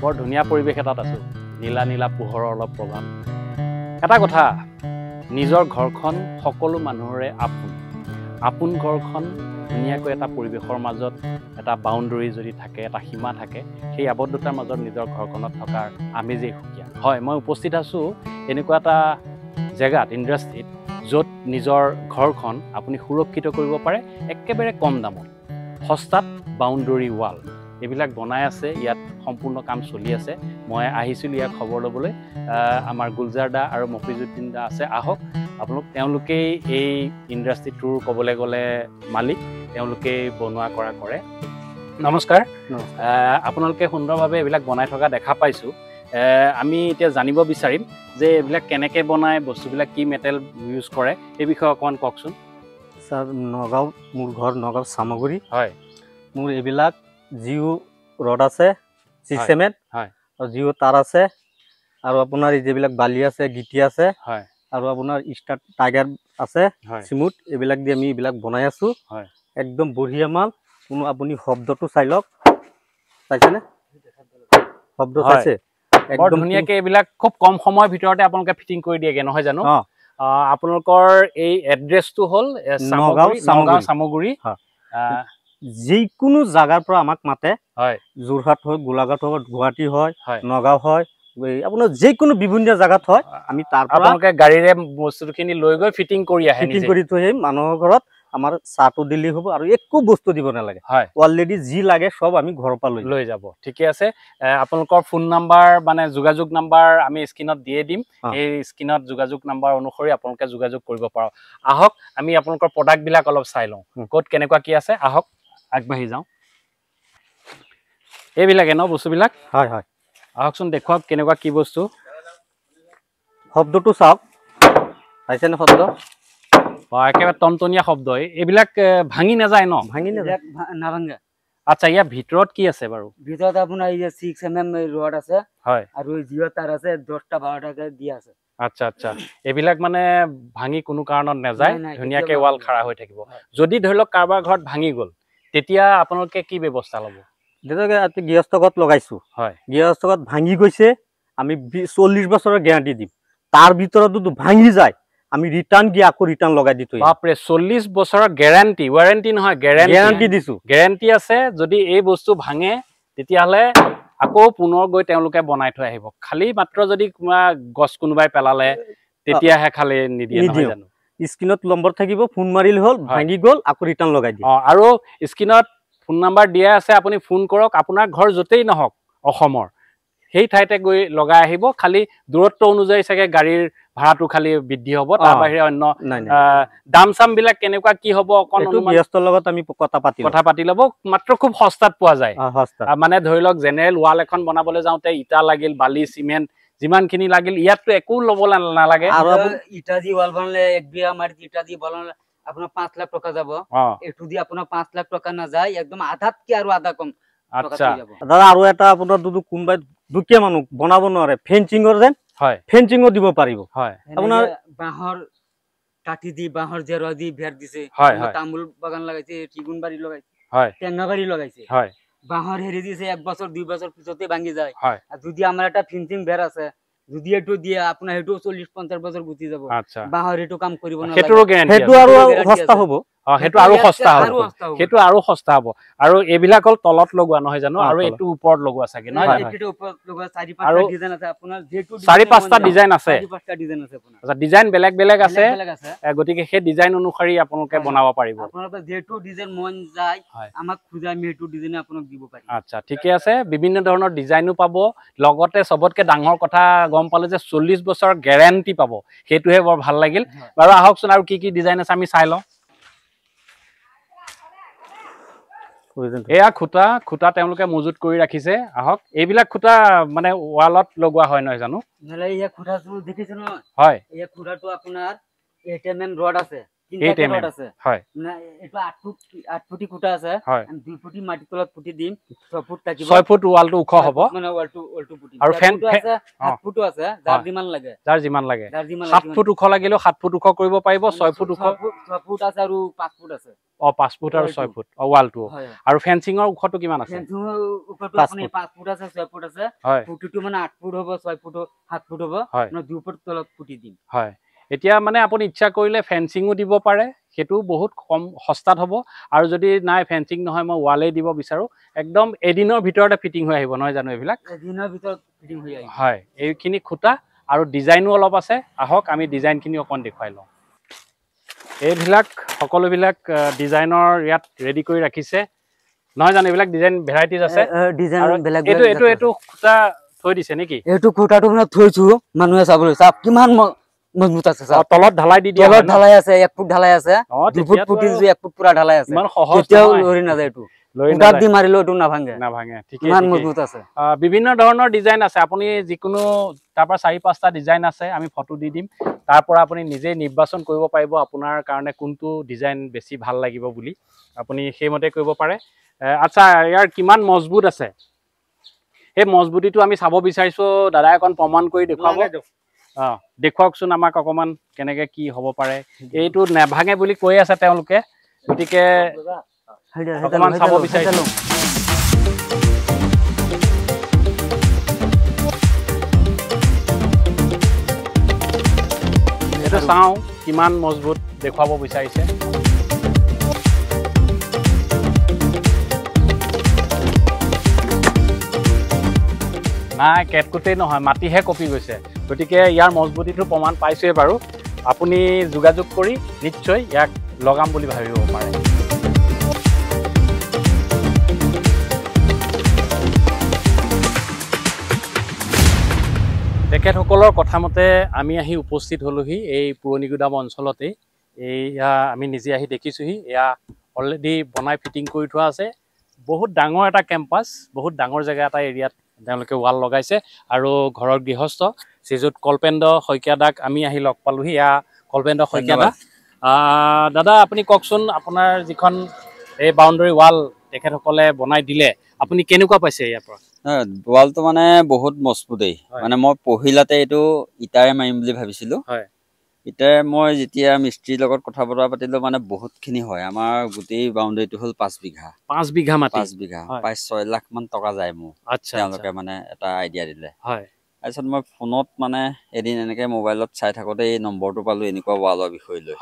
বৰ ধুনীয়া পৰিৱেশ এটাত আছোঁ নীলা নীলা পোহৰৰ অলপ প্ৰভাৱ এটা কথা নিজৰ ঘৰখন সকলো মানুহৰে আপোন ঘৰখন ধুনীয়াকৈ এটা পৰিৱেশৰ মাজত এটা বাউণ্ডৰী যদি থাকে এটা সীমা থাকে সেই আবদ্ধতাৰ মাজত নিজৰ ঘৰখনত থকাৰ আমেজেই সুকীয়া হয় মই উপস্থিত আছোঁ এনেকুৱা এটা জেগাত ইণ্ডাষ্ট্ৰীত য'ত নিজৰ ঘৰখন আপুনি সুৰক্ষিত কৰিব পাৰে একেবাৰে কম দামত সস্তাত বাউণ্ডৰী ৱাল এইবিলাক বনাই আছে ইয়াত সম্পূৰ্ণ কাম চলি আছে মই আহিছিলোঁ ইয়াক খবৰ ল'বলৈ আমাৰ গুলজাৰ দা আৰু মফিজুদ্দিন দা আছে আহক তেওঁলোকেই এই ইণ্ডাষ্ট্ৰীটোৰ ক'বলৈ গ'লে মালিক তেওঁলোকেই বনোৱা কৰা কৰে নমস্কাৰ আপোনালোকে সুন্দৰভাৱে এইবিলাক বনাই থকা দেখা পাইছোঁ আমি এতিয়া জানিব বিচাৰিম যে এইবিলাক কেনেকৈ বনায় বস্তুবিলাক কি মেটেল ইউজ কৰে এই বিষয়ে অকণমান কওকচোন ছাৰ নগাঁও মোৰ ঘৰ নগাঁও চামগুৰি হয় মোৰ এইবিলাক জিঅ' ৰড আছে চিষ্টেমেট হয় আৰু জিঅ' তাৰ আছে আৰু আপোনাৰ এই যিবিলাক বালি আছে গিটি আছে হয় আৰু আপোনাৰ ষ্টাৰ টাইগাৰ আছে হয় চিমুট এইবিলাক দি আমি এইবিলাক বনাই আছোঁ হয় একদম বঢ়িয়া মাল কোনো আপুনি শব্দটো চাই লওক চাইছেনে শব্দ চাইছে বৰ ধুনীয়াকৈ এইবিলাক খুব কম সময়ৰ ভিতৰতে আপোনালোকে ফিটিং কৰি দিয়েগৈ নহয় জানো আপোনালোকৰ এই এড্ৰেছটো হ'ল নগাঁও চামগুৰি যিকোনো জাগাৰ পৰা আমাক মাতে হয় যোৰহাট হয় গোলাঘাট হয় গুৱাহাটী হয় নগাঁও হয় আপোনাৰ যিকোনো বিভিন্ন জাগাত হয় আমি তাৰ পৰা আপোনালোকে গাড়ীৰে বস্তুখিনি লৈ গৈ ফিটিং কৰি আহে ফিটিং কৰি থৈ আহিম মানুহৰ ঘৰত আমাৰ চাহটো দিলেই হ'ব আৰু একো বস্তু দিব নালাগে হয় অলৰেডি যি লাগে সব আমি ঘৰৰ পৰা লৈ যাব ঠিকে আছে আপোনালোকৰ ফোন নাম্বাৰ মানে যোগাযোগ নাম্বাৰ আমি স্ক্ৰীনত দিয়ে দিম এই স্ক্ৰীনত যোগাযোগ নাম্বাৰ অনুসৰি আপোনালোকে যোগাযোগ কৰিব পাৰো আহক আমি আপোনালোকৰ প্ৰডাক্টবিলাক অলপ চাই লওঁ ক'ত কেনেকুৱা কি আছে আহক আগবাঢ়ি যাওঁ এইবিলাকে ন বস্তুবিলাক হয় হয় আহকচোন দেখুৱাওক কেনেকুৱা কি বস্তু শব্দটো চাওক পাইছেনে শব্দ একেবাৰে টনটনীয়া শব্দ এইবিলাক ভাঙি নাযায় ন ভাঙি নাযায় নাভাঙে আচ্ছা ইয়াৰ ভিতৰত কি আছে বাৰু ভিতৰত আপোনাৰ এই 6 mm ৰড আছে হয় আৰু জিঅ' তার আছে 10টা 12টাকে দিয়া আছে আচ্ছা আচ্ছা এইবিলাক মানে ভাঙি কোনো কাৰণত নাযায় ধুনীয়াকৈ ৱাল খাৰা হৈ থাকিব যদি ধৰি লওক কাৰোবাৰ ঘৰত ভাঙি গ'ল তেতিয়া আপোনালোকে কি ব্যৱস্থা ল'ব যেনেকৈ গৃহস্থগত লগাইছোঁ হয় গৃহস্থগত ভাঙি গৈছে আমি 40 বছৰৰ গ্যাৰান্টি দিম তাৰ ভিতৰত যদি ভাঙি যায় আমি ৰিটাৰ্ণ দি আকৌ ৰিটাৰ্ণ লগাই দি থৈ বাপৰে 40 বছৰৰ গ্যাৰান্টি ৱাৰেণ্টি নহয় গ্যাৰান্টি দিছোঁ গ্যাৰান্টি আছে যদি এই বস্তু ভাঙে তেতিয়াহ'লে আকৌ পুনৰ গৈ তেওঁলোকে বনাই থৈ আহিব খালি মাত্ৰ যদি গছ কোনোবাই পেলালে তেতিয়াহে খালি নিদিয়ে নহয় জানো স্ক্ৰীনত নম্বৰ থাকিব ফোন মাৰিলে হ'ল ভাঙি গ'ল আকৌ ৰিটাৰ্ণ লগাই দিয়ে আৰু স্ক্ৰীনত ফোন নাম্বাৰ দিয়া আছে আপুনি ফোন কৰক আপোনাৰ ঘৰ য'তেই নহওক অসমৰ সেই ঠাইতে গৈ লগাই আহিব খালি দূৰত্ব অনুযায়ী চাগে গাড়ীৰ ভাড়াটো খালি বৃদ্ধি হ'ব তাৰ বাহিৰে অন্য দাম চামবিলাক কেনেকুৱা কি হ'ব অকণমান গৃহস্থৰ লগত আমি কথা পাতি ল'ব মাত্ৰ খুব সস্তাত পোৱা যায় মানে ধৰি লওক জেনেৰেল ৱাল এখন বনাবলৈ যাওঁতে ইটা লাগিল বালি চিমেণ্ট যিমানখিনি লাগিল ইয়াততো একো ল'ব নালাগে আৰু ইটা দি ৱাল বনালে 1 বিঘা মাটিত ইটা দি বনালে আপোনাৰ 5 লাখ টকা যাব এটু দি আপোনাৰ 5 লাখ টকা না যায় একদম আধাতকে আৰু আধা কম আচ্ছা দাদা আৰু এটা আপোনাৰ কোনবাই দুখীয়া মানুহ বনাব নোৱাৰে ফেঞ্চিঙৰ যেন হয় ফেঞ্চিঙো দিব পাৰিব হয় আপোনাৰ বাঁহৰ কাটি দি বাঁহৰ জেৰা দি ভেৰ দিছে তামোল বাগান লগাইছে টিগুন বাড়ি লগাইছে হয় টেঙা বাড়ি লগাইছে হয় বাঁহৰ হেৰি দিছে 1 বছৰ 2 বছৰ পিছতে ভাঙি যায় হয় আৰু যদি আমাৰ এটা ফেঞ্চিং ভেৰ আছে যদি এটো দিয়ে আপোনাৰ হেটো 40-50 বছৰ গুচি যাব বাঁহৰ হেটো কাম কৰিব নালাগে হেটোৰ গ্যাৰান্টি হেটো আৰু সস্তা হ'ব হেটো আৰু সস্তা হ'ব হেটো আৰু সস্তা হ'ব আৰু এইবিলাক হল তলত লগোৱা নহয় জানো আৰু এটো ওপৰত লগোৱা থাকে নহয় এটো ওপৰত লগোৱা 4-5টা ডিজাইন আছে আপোনাৰ যেটো 4-5টা ডিজাইন আছে 4-5টা ডিজাইন আছে আপোনাৰ আচ্ছা ডিজাইন বেলেগ আছে গতিকে সেই ডিজাইন অনুসৰি আপোনালোকে বনাব পাৰিব আপোনালোকে যেটো ডিজাইন মন যায় আমাক খুজা আমি হেটো ডিজাইন আপোনাক দিব পাৰিম আচ্ছা ঠিকে আছে বিভিন্ন ধৰণৰ ডিজাইনো পাব লগতে সবতকে ডাঙৰ কথা গম পালে যে 40 বছৰৰ গ্যাৰান্টি পাব হেতুহে বৰ ভাল লাগিল বাৰু আহকচোন আৰু কি ডিজাইন আছে আমি চাই লওঁ এয়া খুটা তেওঁলোকে মজুত কৰি ৰাখিছে আহক এইবিলাক খুটা মানে ৱালত লগোৱা হয় নহয় জানো নলে ইয়া খুটাটো দেখিছে ন হয় ইয়া খুটাটো আপোনাৰ 8 mm ৰড আছে 8 mm আছে হয় না এটো 8 ফুটি খুটা আছে আমি 2 ফুটি মাটি তলত ফুটি দিম 6 ফুট থাকিব 6 ফুট ৱালটো ওখ হ'ব মানে ৱালটো ফুটি আৰু ফেন আছে 7 ফুট আছে যাৰ যিমান লাগে 7 ফুট ওখ লাগিলেও 7 ফুট ওখ কৰিব পাৰিব 6 ফুট ওখ 6 ফুট আছে আৰু 5 ফুট আছে 5 ফুট আৰু 6 ফুট ৱালটো আৰু ফেন্সিঙৰ ওখটো কিমান আছে ফেন্সিঙৰ ওখটো আপুনি 5 ফুট আছে 6 ফুট আছে ফুটটো মানে 8 ফুট হ'ব 6 ফুট 7 ফুট হ'ব মানে 2 ফুট তলত ফুটি দিম হয় এতিয়া মানে আপুনি ইচ্ছা কৰিলে ফেন্সিঙো দিব পাৰে সেইটো বহুত কম সস্তাত হ'ব আৰু যদি নাই ফেন্সিং নহয় মই ৱালে দিব বিচাৰো একদম এদিনৰ ভিতৰতে ফিটিং হৈ আহিব নহয় জানো এইবিলাক এদিনৰ ভিতৰত ফিটিং হৈ আহিব হয় এইখিনি খুঁটা আৰু ডিজাইনো অলপ আছে আহক আমি ডিজাইনখিনি অকণ দেখুৱাই লওঁ এইবিলাক সকলোবিলাক ডিজাইনৰ ইয়াত ৰেডি কৰি ৰাখিছে নহয় জানো এইবিলাক ডিজাইন ভেৰাইটিজ আছে ডিজাইন বেলেগ এইটো খুঁটা থৈ দিছে নেকি এইটো খুঁটাটো মানে থৈছো মানুহে চাবলৈ চাওক কিমান মজবুত আছে চাওক তলত ঢালাই দি দিয়া তলত ঢালাই আছে 1 ফুট ঢালাই আছে 2 ফুট পুটি দিছো 1 ফুট পুৰা ঢালাই আছে ইমান সহজ কেতিয়াও লৰি নাযায় এইটো খুঁটা দি মাৰিলেও এইটো নাভাঙে ঠিকেই ইমান মজবুত আছে বিভিন্ন ধৰণৰ ডিজাইন আছে আপুনি যিকোনো তাৰ পৰা 4-5টা ডিজাইন আছে আমি ফটো দি দিম তাৰ পৰা আপুনি নিজে নিৰ্বাচন কৰিব পাৰিব আপোনাৰ কাৰণে কোনটো ডিজাইন বেছি ভাল লাগিব বুলি আপুনি সেইমতে কৰিব পাৰে আচ্ছা ইয়াৰ কিমান মজবুত আছে এই মজবুতিটো আমি চাব বিচাৰিছো দাদা এখন প্ৰমাণ কৰি দেখুৱাব দেখুৱাওকচোন আমাক অকমান কেনেকে কি হ'ব পাৰে এইটো নেভাঙে বুলি কৈ আছে তেওঁলোকে গতিকে অকমান চাব বিচাৰিছো এইটো চাওঁ কিমান মজবুত দেখুৱাব বিচাৰিছে নাই কেটকুটেই নহয় মাটিহে কপি গৈছে গতিকে ইয়াৰ মজবুতিটো প্ৰমাণ পাইছোৱে বাৰু আপুনি যোগাযোগ কৰি নিশ্চয় ইয়াক লগাম বুলি ভাবিব পাৰে তেখেতসকলৰ কথা মতে আমি আহি উপস্থিত হলোহি এই পুৰণি গুদাম অঞ্চলতে এয়া আমি নিজে আহি দেখিছোহি এয়া অলৰেডি বনাই ফিটিং কৰি থোৱা আছে বহুত ডাঙৰ এটা কেম্পাছ বহুত ডাঙৰ জেগা এটা এৰিয়াত তেওঁলোকে ৱাল লগাইছে আৰু ঘৰৰ গৃহস্থ শ্ৰীযুত কল্পেন্দ্ৰ শইকীয়া দাক আমি আহি লগ পালোহি এয়া কল্পেন্দ্ৰ শইকীয়া দা দাদা আপুনি কওকচোন আপোনাৰ যিখন এই বাউণ্ডাৰী ৱাল তেখেতসকলে বনাই দিলে আপুনি কেনেকুৱা পাইছে ইয়াৰ পৰা ৱালটো মানে বহুত মজবুতেই মানে মই পহিলাতে এইটো ইটাৰে মাৰিম বুলি ভাবিছিলো ইটাৰে মই যেতিয়া মিস্ত্ৰীৰ লগত কথা বতৰা পাতিলো মানে বহুতখিনি হয় আমাৰ গোটেই বাউণ্ডাৰীটো হ'ল 5 বিঘা 5 বিঘা মাটি 5 বিঘা প্ৰায় 6 লাখ মান টকা যায় মোৰ তেওঁলোকে মানে এটা আইডিয়া দিলে তাৰপিছত মই ফোনত মানে এদিন এনেকে মোবাইলত চাই থাকোঁতে এই নম্বৰটো পালো এনেকুৱা ৱালৰ বিষয় লৈ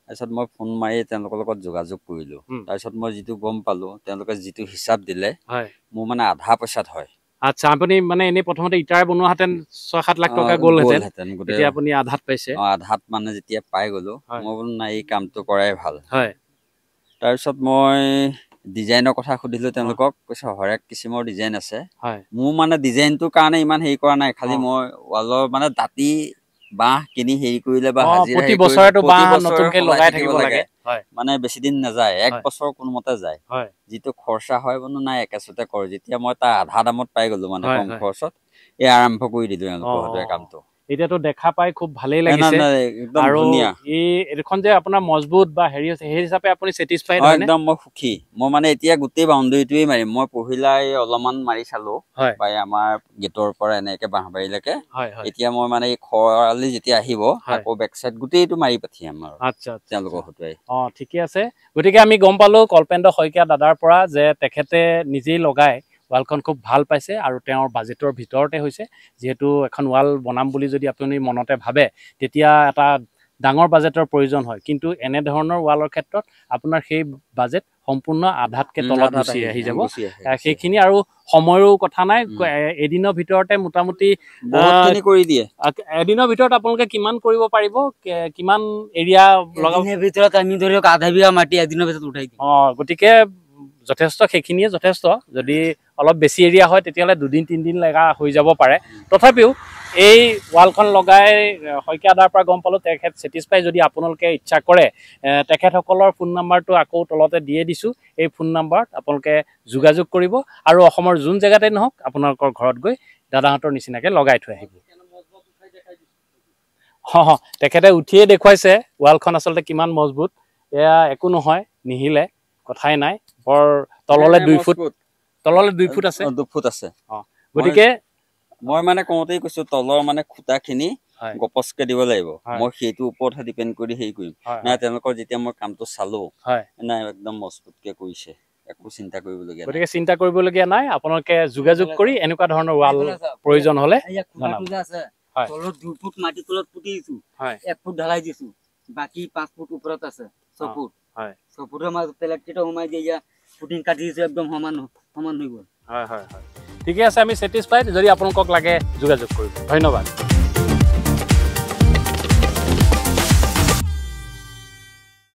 তাৰপিছত মই ফোন মাৰি তেওঁলোকৰ লগত যোগাযোগ কৰিলো তাৰপিছত মই যিটো গম পালো তেওঁলোকে যিটো হিচাপ দিলে মোৰ মানে আধা পইচাত হয় আচ্ছা আপুনি মানে এনে প্ৰথমতে ইটাৰ বনোৱাহেঁতেন 6-7 লাখ টকা গ'লহেঁতেন এতিয়া আপুনি আধাত পাইছে আধাত মানে যেতিয়া পাই গলো মই বোলো নাই এই কামটো কৰাই ভাল তাৰপিছত মই ডিজাইনৰ কথা সুধিলো তেওঁলোকক কৈছে হৰেক কিছিমৰ ডিজাইন আছে মোৰ মানে ডিজাইনটোৰ কাৰণে ইমান হেৰি কৰা নাই খালি মই ৱালৰ মানে দাঁতি বাঁহ কিনি হেৰি কৰিলে বা হাজিৰা প্ৰতি বছৰটো বাঁহ নতুনকৈ লগাই থাকিব লাগে মানে বেছি দিন নাযায় 1 বছৰ কোনোমতে যায় যিটো খৰচা হয় বোলো নাই একেচতে কৰ যেতিয়া মই তাৰ আধা দামত পাই গলো মানে কম খৰচত এই আৰম্ভ কৰি দিলো তেওঁলোকৰ কামটো এতিয়াতো দেখা পাই খুব ভালেই লাগিছে আৰু এইখন যে আপোনাৰ মজবুত বা হেৰি আছে সেই হিচাপে আপুনি চেটিছফাইড হয় একদম মই সুখী মই মানে এতিয়া গোটেই বাউণ্ডাৰীটোৱে মাৰিম মই পহিলাই অলপমান মাৰি চালো বা আমাৰ গেটৰ পৰা এনেকে বাঁহবাৰীলৈকে এতিয়া মই মানে এই খৰালি যেতিয়া আহিব আকৌ বেক সাইড গোটেইটো মাৰি পঠিয়াম আৰু আচ্ছা তেওঁলোকৰ হতুৱাই ঠিকে আছে গতিকে আমি গম পালো কল্পেন্দ্ৰ শইকীয়া দাদাৰ পৰা যে তেখেতে নিজেই লগাই ৱালখন খুব ভাল পাইছে আৰু তেওঁৰ বাজেটৰ ভিতৰতে হৈছে যেহেতু এখন ৱাল বনাম বুলি যদি আপুনি মনতে ভাবে তেতিয়া এটা ডাঙৰ বাজেটৰ প্ৰয়োজন হয় কিন্তু এনে ধৰণৰ ৱালৰ ক্ষেত্ৰত আপোনাৰ সেই বাজেট সম্পূৰ্ণ আধাতকৈ তলত গুচি আহি যাব সেইখিনি আৰু সময়ৰো কথা নাই এদিনৰ ভিতৰতে মোটামুটি বহুতখিনি কৰি দিয়ে এদিনৰ ভিতৰত আপোনালোকে কিমান কৰিব পাৰিব কিমান এৰিয়া লগাব ভিতৰত আমি ধৰি আধা বিঘা মাটি এদিনৰ ভিতৰত উঠাই দিম গতিকে যথেষ্ট সেইখিনিয়ে যথেষ্ট যদি অলপ বেছি এৰিয়া হয় তেতিয়াহ'লে 2-3 দিন লগা হৈ যাব পাৰে তথাপিও এই ৱালখন লগাই শইকীয়াদাৰ পৰা গম পালোঁ তেখেত চেটিছফাই যদি আপোনালোকে ইচ্ছা কৰে তেখেতসকলৰ ফোন নাম্বাৰটো আকৌ তলতে দিয়ে দিছোঁ এই ফোন নাম্বাৰত আপোনালোকে যোগাযোগ কৰিব আৰু অসমৰ যোন জেগাতে নহওক আপোনালোকৰ ঘৰত গৈ দাদাহঁতৰ নিচিনাকৈ লগাই থৈ আহিব তেখেতে উঠিয়ে দেখুৱাইছে ৱালখন আচলতে কিমান মজবুত এয়া একো নহয় নিহিলে কথাই নাই বৰ তললে 2 ফুট তললে 2 ফুট আছে 2 ফুট আছে গতিকে মই মানে কওঁতেই কৈছো তলৰ মানে খুঁটাখিনি গপচকে দিব লাগিব মই সেইটো ওপৰতহে ডিপেন্ড কৰি হেৰি কৰিম না তেওঁলোকৰ যেতিয়া মই কামটো চালো নাই একদম মজবুতকে কৰিছে একো চিন্তা কৰিবলগীয়া গতিকে চিন্তা কৰিবলগীয়া নাই আপোনালোকে যোগাযোগ কৰি এনেকুৱা ধৰণৰ ৱাল প্ৰয়োজন হলে তলত 2 ফুট মাটি তলত পুতি দিছো 1 ফুট ঢালাই দিছো বাকি 5 ফুট ওপৰত আছে 6 ফুট 6 ফুটৰ মাজত পেলেটটো সোমাই দিয়া ফুটিং কাটি দিছো একদম সমান হৈ গ'ল ঠিকে আছে আমি স্যাটিসফাইড যদি আপোনালোকক লাগে যোগাযোগ কৰিব ধন্যবাদ